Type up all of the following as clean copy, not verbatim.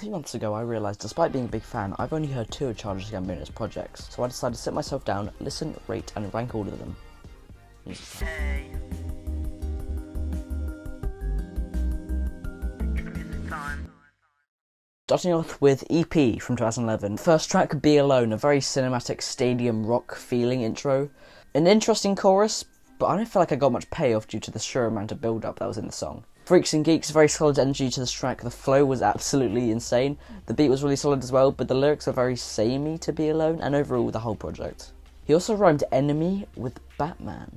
few months ago I realised despite being a big fan, I've only heard 2 of Childish Gambino's projects, so I decided to sit myself down, listen, rate and rank all of them. Hey. It's time. Starting off with EP from 2011. First track, Be Alone, a very cinematic stadium rock feeling intro. An interesting chorus, but I don't feel like I got much payoff due to the sheer amount of build-up that was in the song. Freaks and Geeks, very solid energy to this track. The flow was absolutely insane. The beat was really solid as well, but the lyrics are very samey to Be Alone, and overall the whole project. He also rhymed enemy with Batman.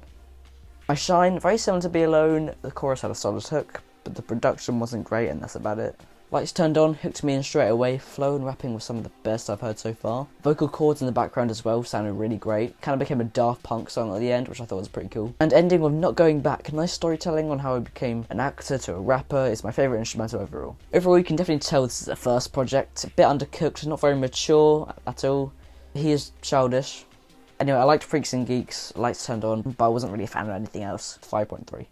My Shine, very similar to Be Alone. The chorus had a solid hook, but the production wasn't great, and that's about it. Lights Turned On hooked me in straight away. Flow and rapping was some of the best I've heard so far. Vocal chords in the background as well sounded really great. Kind of became a Daft Punk song at the end, which I thought was pretty cool. And ending with Not Going Back. Nice storytelling on how I became an actor to a rapper. It's my favourite instrumental overall. Overall, you can definitely tell this is a first project. A bit undercooked, not very mature at all. He is childish. Anyway, I liked Freaks and Geeks, Lights Turned On, but I wasn't really a fan of anything else. 5.3.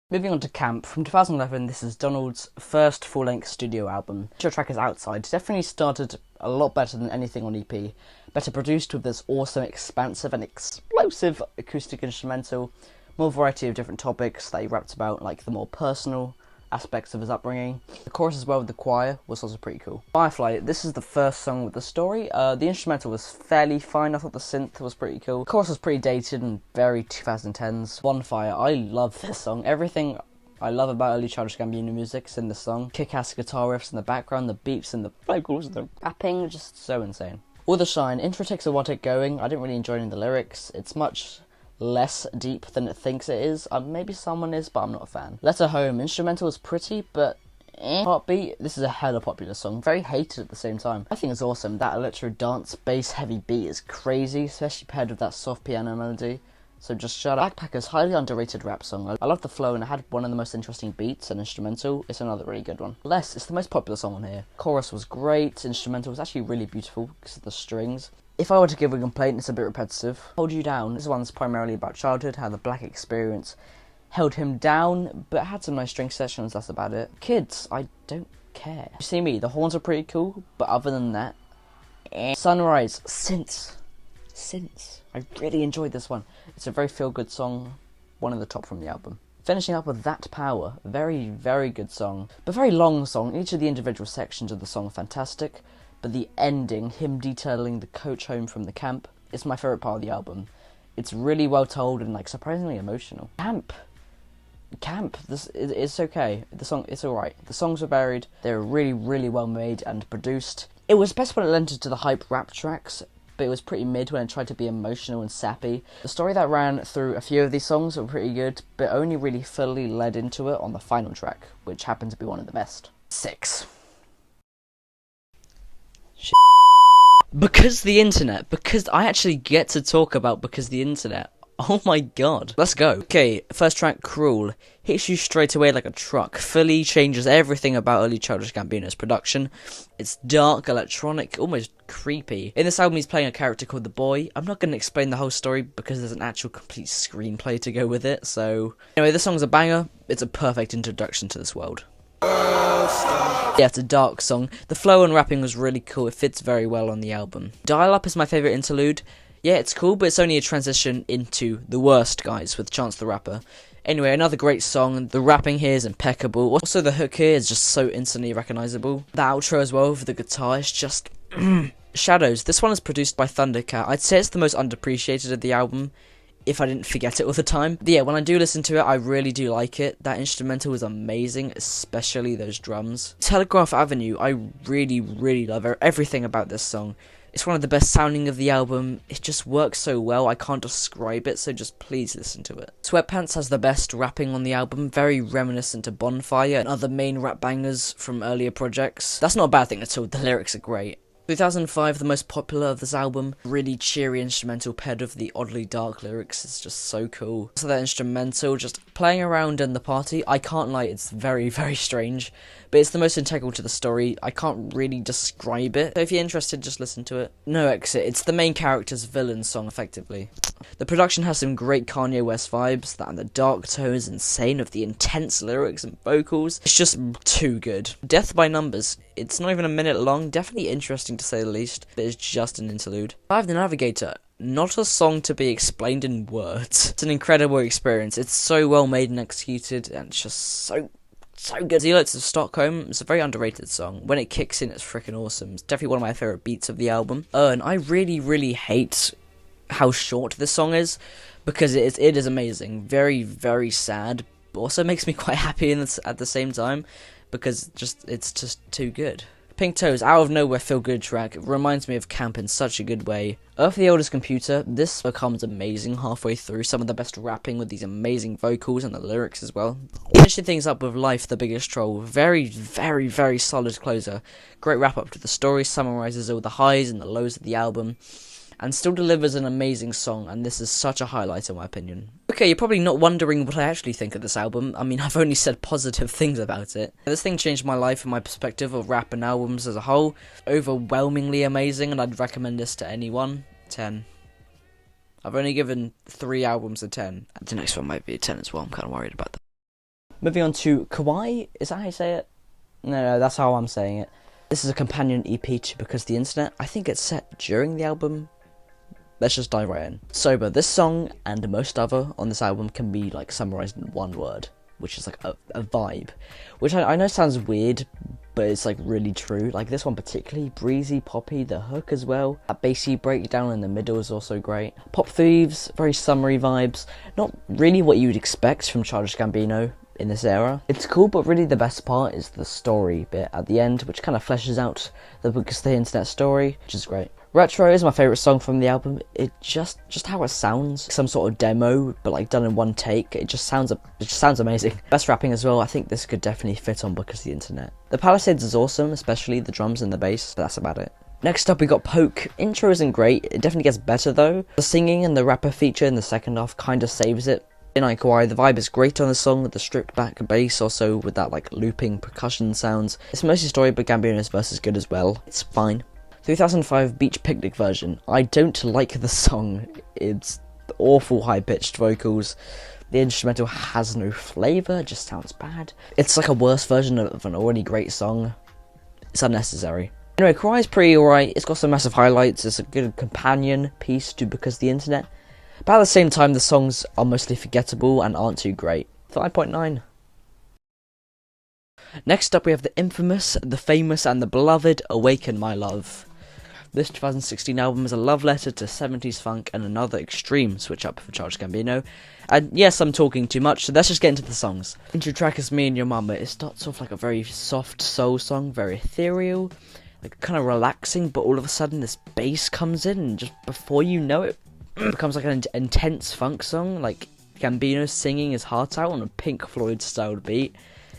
Moving on to Camp, from 2011, this is Donald's first full-length studio album. The track is Outside. Definitely started a lot better than anything on EP. Better produced with this awesome, expansive and explosive acoustic instrumental. More variety of different topics that he raps about, like the more personal aspects of his upbringing. The chorus as well with the choir was also pretty cool. Firefly, this is the first song with the story. The instrumental was fairly fine. I thought the synth was pretty cool. The chorus was pretty dated and very 2010s. Bonfire, I love this song. Everything I love about early Childish Gambino music is in this song. Kick-ass guitar riffs in the background, the beeps and the vocals, the rapping, just so insane. All the Shine, intro takes a while to get going. I didn't really enjoy any of the lyrics. It's much less deep than it thinks it is. Maybe someone is, but I'm not a fan. Letter Home, instrumental is pretty, but Heartbeat, this is a hella popular song, very hated at the same time. I think it's awesome. That electro dance bass heavy beat is crazy, especially paired with that soft piano melody. So just shut up. Backpackers, highly underrated rap song. I love the flow and it had one of the most interesting beats and instrumental. It's another really good one. Less, it's the most popular song on here. Chorus was great, instrumental was actually really beautiful because of the strings. If I were to give a complaint, it's a bit repetitive. Hold You Down, this one's primarily about childhood, how the black experience held him down, but had some nice string sections, that's about it. Kids, I don't care. You see me, the horns are pretty cool, but other than that, Sunrise, Since. I really enjoyed this one. It's a very feel-good song, one of the top from the album. Finishing up with That Power, very, very good song, but very long song. Each of the individual sections of the song are fantastic, but the ending, him detailing the coach home from the camp, is my favourite part of the album. It's really well told and surprisingly emotional. Camp, this it's okay. The song, it's alright. The songs are varied, they're really, really well made and produced. It was best when it lent into the hype rap tracks, but it was pretty mid when it tried to be emotional and sappy. The story that ran through a few of these songs were pretty good, but only really fully led into it on the final track, which happened to be one of the best. 6. Because the internet, because I actually get to talk about Because the Internet. Oh my god. Let's go. Okay, first track, Cruel. Hits you straight away like a truck. Fully changes everything about early Childish Gambino's production. It's dark, electronic, almost creepy. In this album he's playing a character called The Boy. I'm not going to explain the whole story because there's an actual complete screenplay to go with it, so... Anyway, this song's a banger. It's a perfect introduction to this world. Yeah, it's a dark song. The flow and rapping was really cool. It fits very well on the album. Dial Up is my favourite interlude. Yeah, it's cool, but it's only a transition into The Worst Guys with Chance the Rapper. Anyway, another great song. The rapping here is impeccable. Also, the hook here is just so instantly recognisable. The outro as well for the guitar is just... Shadows. This one is produced by Thundercat. I'd say it's the most underappreciated of the album, if I didn't forget it all the time. But yeah, when I do listen to it, I really do like it. That instrumental is amazing, especially those drums. Telegraph Avenue, I really, really love everything about this song. It's one of the best sounding of the album. It just works so well, I can't describe it, so just please listen to it. Sweatpants has the best rapping on the album, very reminiscent to Bonfire and other main rap bangers from earlier projects. That's not a bad thing at all, the lyrics are great. 2005, the most popular of this album, really cheery instrumental paired with the oddly dark lyrics. It's just so cool. So that instrumental, just playing around in the party, I can't lie, it's very, very strange, but it's the most integral to the story. I can't really describe it, so if you're interested, just listen to it. No Exit, it's the main character's villain song, effectively. The production has some great Kanye West vibes, and the dark tones insane of the intense lyrics and vocals. It's just too good. Death by Numbers, it's not even a minute long, definitely interesting to say the least, but it's just an interlude. 5 The Navigator, not a song to be explained in words. It's an incredible experience. It's so well made and executed, and it's just so good. Zealots of Stockholm, it's a very underrated song. When it kicks in, it's freaking awesome. It's definitely one of my favourite beats of the album. And I really hate how short this song is, because it is amazing. Very, very sad, but also makes me quite happy at the same time, because it's just too good. Pink Toes, out of nowhere feel good track. It reminds me of camp in such a good way. Earth the Oldest Computer, this becomes amazing halfway through. Some of the best rapping with these amazing vocals and the lyrics as well. Finishing things up with Life, the Biggest Troll. Very solid closer. Great wrap up to the story, summarizes all the highs and the lows of the album, and still delivers an amazing song, and this is such a highlight in my opinion. Okay, you're probably not wondering what I actually think of this album. I mean, I've only said positive things about it. This thing changed my life and my perspective of rap and albums as a whole. Overwhelmingly amazing, and I'd recommend this to anyone. 10. I've only given 3 albums a 10. The next one might be a 10 as well, I'm kind of worried about that. Moving on to Kauai, is that how you say it? No, that's how I'm saying it. This is a companion EP to Because the Internet. I think it's set during the album. Let's just dive right in. Sober, this song and most other on this album can be like summarized in one word, which is like a vibe, which I know sounds weird, but it's like really true. Like this one particularly, breezy, poppy, the hook as well. That bassy breakdown in the middle is also great. Pop Thieves, very summery vibes. Not really what you would expect from Childish Gambino in this era. It's cool, but really the best part is the story bit at the end, which kind of fleshes out the Because the Internet story, which is great. Retro is my favourite song from the album. It just how it sounds, some sort of demo, but like done in one take. It just sounds amazing. Best rapping as well. I think this could definitely fit on Because the Internet. The Palisades is awesome, especially the drums and the bass, but that's about it. Next up we got Poke. Intro isn't great, it definitely gets better though. The singing and the rapper feature in the second half kind of saves it. In Kauai, the vibe is great on the song with the stripped back bass, also with that like looping percussion sounds. It's mostly story, but Gambino's verse is good as well. It's fine. 2005 Beach Picnic version. I don't like the song. It's awful high-pitched vocals. The instrumental has no flavour, just sounds bad. It's like a worse version of an already great song. It's unnecessary. Anyway, Kauai's pretty alright. It's got some massive highlights. It's a good companion piece to Because the Internet. But at the same time, the songs are mostly forgettable and aren't too great. 5.9. Next up we have the infamous, the famous and the beloved Awaken My Love. This 2016 album is a love letter to 70s funk and another extreme switch up for Childish Gambino. And yes, I'm talking too much, so let's just get into the songs. Intro track is Me and Your Mama. It starts off like a very soft soul song, very ethereal, like kind of relaxing, but all of a sudden this bass comes in, and just before you know it, it becomes like an intense funk song, like Gambino singing his heart out on a Pink Floyd styled beat.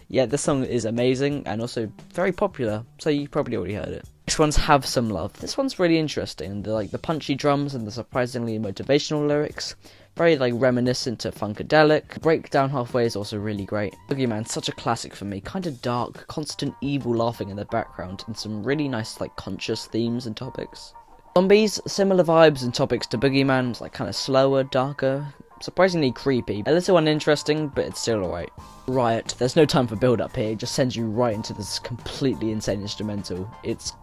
Yeah, this song is amazing and also very popular, so you probably already heard it. Next one's Have Some Love. This one's really interesting. The punchy drums and the surprisingly motivational lyrics. Very like reminiscent to Funkadelic. Breakdown halfway is also really great. Boogeyman, such a classic for me. Kind of dark, constant evil laughing in the background, and some really nice like conscious themes and topics. Zombies, similar vibes and topics to Boogeyman. It's like kind of slower, darker, surprisingly creepy. A little uninteresting, but it's still alright. Riot, there's no time for build up here. It just sends you right into this completely insane instrumental. It's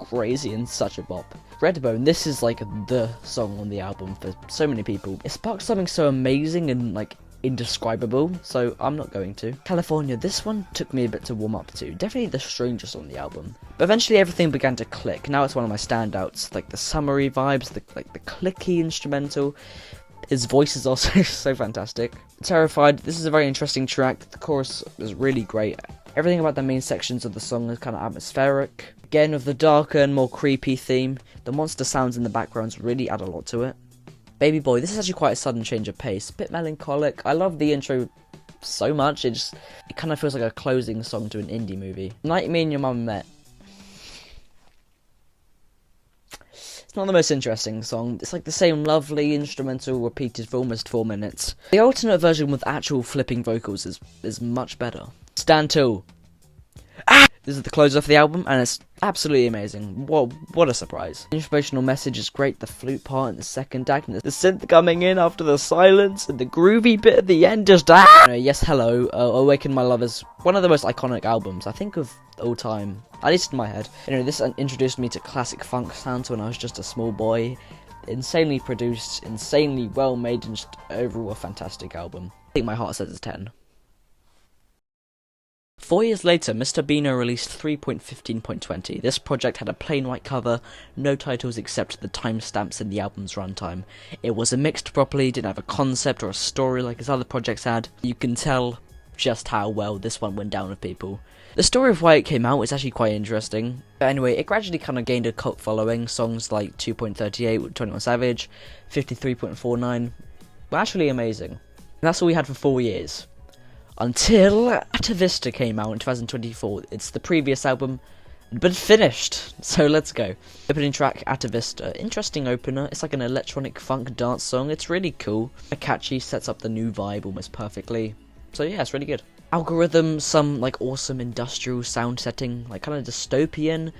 crazy and such a bop. Redbone, this is like the song on the album for so many people. It sparks something so amazing and like indescribable, so I'm not going to. California, this one took me a bit to warm up to. Definitely the strangest on the album. But eventually everything began to click. Now it's one of my standouts. Like the summery vibes, the clicky instrumental. His voice is also so fantastic. Terrified, this is a very interesting track. The chorus is really great. Everything about the main sections of the song is kind of atmospheric. Again, with the darker and more creepy theme, the monster sounds in the backgrounds really add a lot to it. Baby Boy, this is actually quite a sudden change of pace. A bit melancholic. I love the intro so much, it kind of feels like a closing song to an indie movie. Night Me and Your Mum Met. It's not the most interesting song. It's like the same lovely instrumental repeated for almost 4 minutes. The alternate version with actual flipping vocals is much better. Stand Till. This is the closer of the album, and it's absolutely amazing. What a surprise. The informational message is great, the flute part in the second act, and the synth coming in after the silence, and the groovy bit at the end, just Yes, hello, Awaken My Love is one of the most iconic albums, I think, of all time. At least in my head. This introduced me to classic funk sounds when I was just a small boy. Insanely produced, insanely well made, and just overall a fantastic album. I think my heart says it's 10. 4 years later, Mr. Bino released 3.15.20. This project had a plain white cover, no titles except the timestamps in the album's runtime. It wasn't mixed properly, didn't have a concept or a story like his other projects had. You can tell just how well this one went down with people. The story of why it came out is actually quite interesting. But anyway, it gradually kind of gained a cult following. Songs like 2.38 with 21 Savage, 53.49 were actually amazing. And that's all we had for 4 years. Until Atavista came out in 2024. It's the previous album, but finished. So let's go. Opening track, Atavista. Interesting opener. It's like an electronic funk dance song. It's really cool. Catchy, sets up the new vibe almost perfectly. So yeah, it's really good. Algorithm, some like awesome industrial sound setting, like kind of dystopian.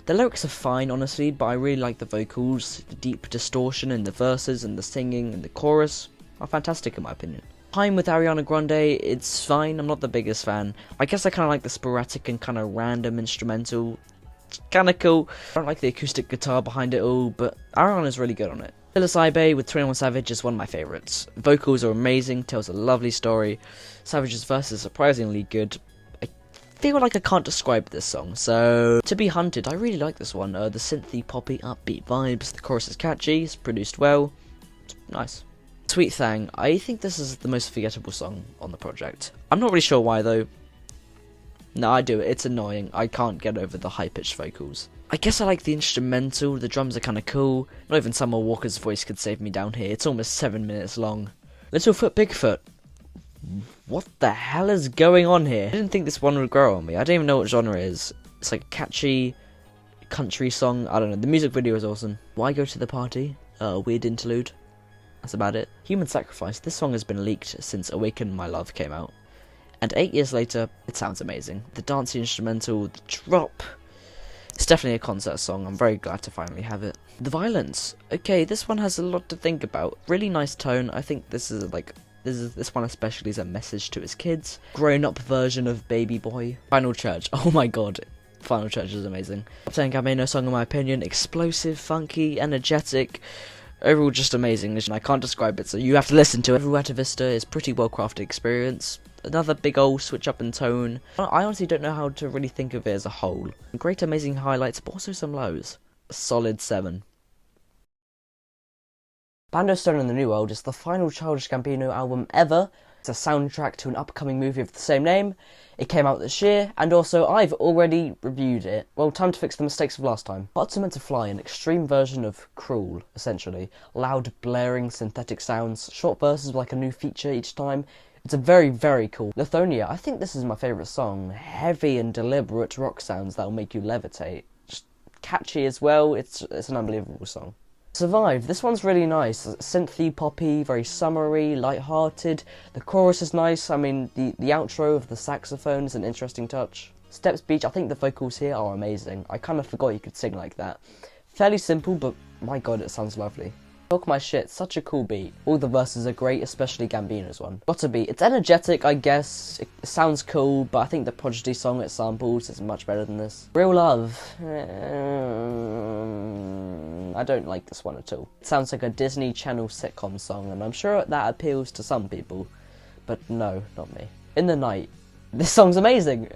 The lyrics are fine, honestly, but I really like the vocals. The deep distortion in the verses and the singing and the chorus are fantastic in my opinion. Time with Ariana Grande, it's fine, I'm not the biggest fan. I guess I kind of like the sporadic and kind of random instrumental. It's kind of cool. I don't like the acoustic guitar behind it all, but Ariana's really good on it. Phyllis with 21 Savage is one of my favourites. Vocals are amazing, tells a lovely story. Savage's verse is surprisingly good. I feel like I can't describe this song, so To Be Hunted, I really like this one. The synthy, poppy, upbeat vibes, the chorus is catchy, it's produced well, it's nice. Sweet Thang, I think this is the most forgettable song on the project. I'm not really sure why though. No, I do it, it's annoying. I can't get over the high-pitched vocals. I guess I like the instrumental, the drums are kinda cool. Not even Summer Walker's voice could save me down here, it's almost 7 minutes long. Littlefoot Bigfoot. What the hell is going on here? I didn't think this one would grow on me, I don't even know what genre it is. It's like a catchy country song, I don't know, the music video is awesome. Why Go to the Party? A weird interlude. That's about it. Human Sacrifice. This song has been leaked since Awaken My Love came out. And 8 years later, it sounds amazing. The dancey instrumental, the drop. It's definitely a concert song. I'm very glad to finally have it. The violence. Okay, this one has a lot to think about. Really nice tone. I think this one especially is a message to his kids. Grown-up version of Baby Boy. Final Church. Oh my god. Final Church is amazing. Top 10 Gambino song in my opinion. Explosive, funky, energetic. Overall, just amazing. I can't describe it, so you have to listen to it. Overall, Atavista is pretty well crafted experience. Another big old switch up in tone. I honestly don't know how to really think of it as a whole. Great, amazing highlights, but also some lows. A solid 7. Bando Stone in the New World is the final Childish Gambino album ever. It's a soundtrack to an upcoming movie of the same name. It came out this year, and also I've already reviewed it. Well, time to fix the mistakes of last time. Hearts Are Meant to Fly, an extreme version of Cruel, essentially. Loud, blaring, synthetic sounds, short verses with like a new feature each time. It's a very, very cool. Lithonia, I think this is my favourite song. Heavy and deliberate rock sounds that will make you levitate. Just catchy as well, it's an unbelievable song. Survive, this one's really nice. Synthy, poppy, very summery, light-hearted. The chorus is nice. I mean, the outro of the saxophone is an interesting touch. Steps Beach, I think the vocals here are amazing. I kind of forgot you could sing like that. Fairly simple, but my god, it sounds lovely. Talk My Shit, such a cool beat. All the verses are great, especially Gambino's one. Gotta Be, it's energetic, I guess. It sounds cool, but I think the Prodigy song it samples is much better than this. Real Love. I don't like this one at all. It sounds like a Disney Channel sitcom song, and I'm sure that appeals to some people. But no, not me. In the Night. This song's amazing!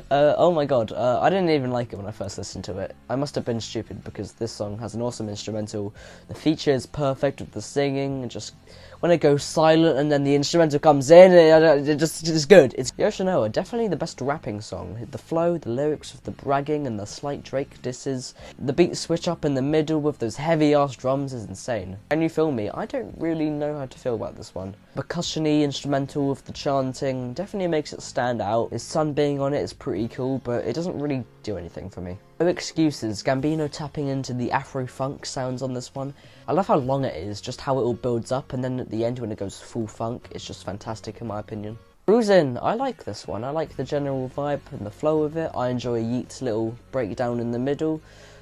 Oh my god, I didn't even like it when I first listened to it. I must have been stupid because this song has an awesome instrumental. The feature is perfect with the singing, and just when it goes silent and then the instrumental comes in, it's good. It's Yoshinoa, definitely the best rapping song. The flow, the lyrics with the bragging and the slight Drake disses. The beat switch up in the middle with those heavy ass drums is insane. Can You Feel Me? I don't really know how to feel about this one. Percussion-y instrumental with the chanting definitely makes it stand out. out. His son being on it is pretty cool, but it doesn't really do anything for me. No excuses, Gambino tapping into the Afro-funk sounds on this one. I love how long it is, just how it all builds up, and then at the end when it goes full funk, it's just fantastic in my opinion. Cruisin', I like this one. I like the general vibe and the flow of it. I enjoy Yeat's little breakdown in the middle.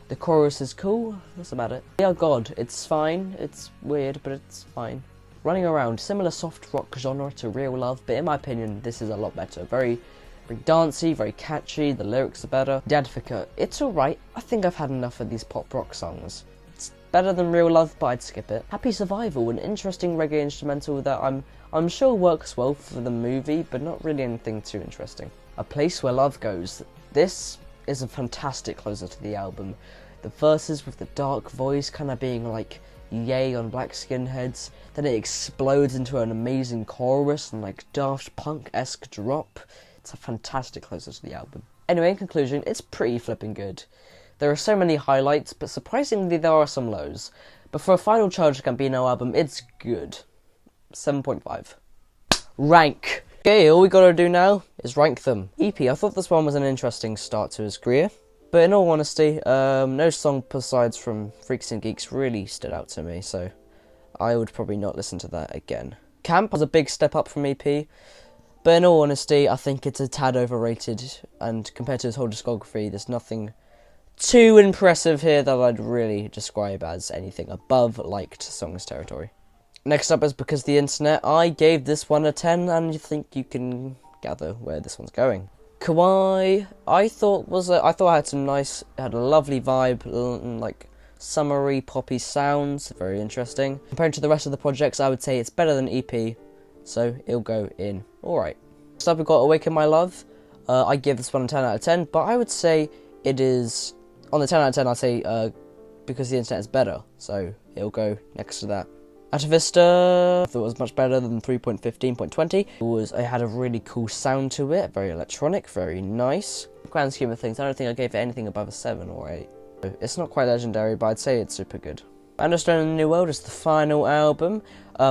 The chorus is cool, that's about it. Yeah, God, it's fine. It's weird, but it's fine. Running Around, similar soft rock genre to Real Love, but in my opinion, this is a lot better. Very dancey, very catchy, the lyrics are better. The Advocate, it's alright. I think I've had enough of these pop rock songs. It's better than Real Love, but I'd skip it. Happy Survival, an interesting reggae instrumental that I'm sure works well for the movie, but not really anything too interesting. A Place Where Love Goes. This is a fantastic closer to the album. The verses with the dark voice kind of being like yay on black skinheads, then it explodes into an amazing chorus and like Daft Punk-esque drop. It's a fantastic closer to the album. Anyway, in conclusion, it's pretty flipping good. There are so many highlights, but surprisingly there are some lows. But for a final Childish Gambino album, it's good. 7.5. Rank. Okay, all we gotta do now is rank them. EP, I thought this one was an interesting start to his career. But in all honesty, no song besides from Freaks and Geeks really stood out to me, so I would probably not listen to that again. Camp was a big step up from EP, but in all honesty, I think it's a tad overrated, and compared to his whole discography, there's nothing too impressive here that I'd really describe as anything above liked songs territory. Next up is Because the Internet. I gave this one a 10, and you think you can gather where this one's going. Kauai, I thought I had some nice, had a lovely vibe, like summery poppy sounds, very interesting. Compared to the rest of the projects, I would say it's better than EP, so it'll go in. Alright. Next up we've got Awaken My Love. I give this one a 10 out of 10, but I would say it is, on the 10 out of 10 I'd say Because the Internet is better, so it'll go next to that. Atavista, I thought it was much better than 3.15.20. It had a really cool sound to it, very electronic, very nice. In the grand scheme of things, I don't think I gave it anything above a 7 or 8. It's not quite legendary, but I'd say it's super good. Bando Stone in the New World is the final album.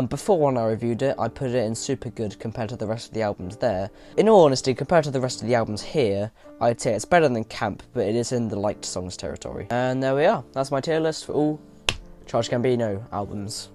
Before when I reviewed it, I put it in super good compared to the rest of the albums there. In all honesty, compared to the rest of the albums here, I'd say it's better than Camp, but it is in the liked songs territory. And there we are. That's my tier list for all Childish Gambino albums.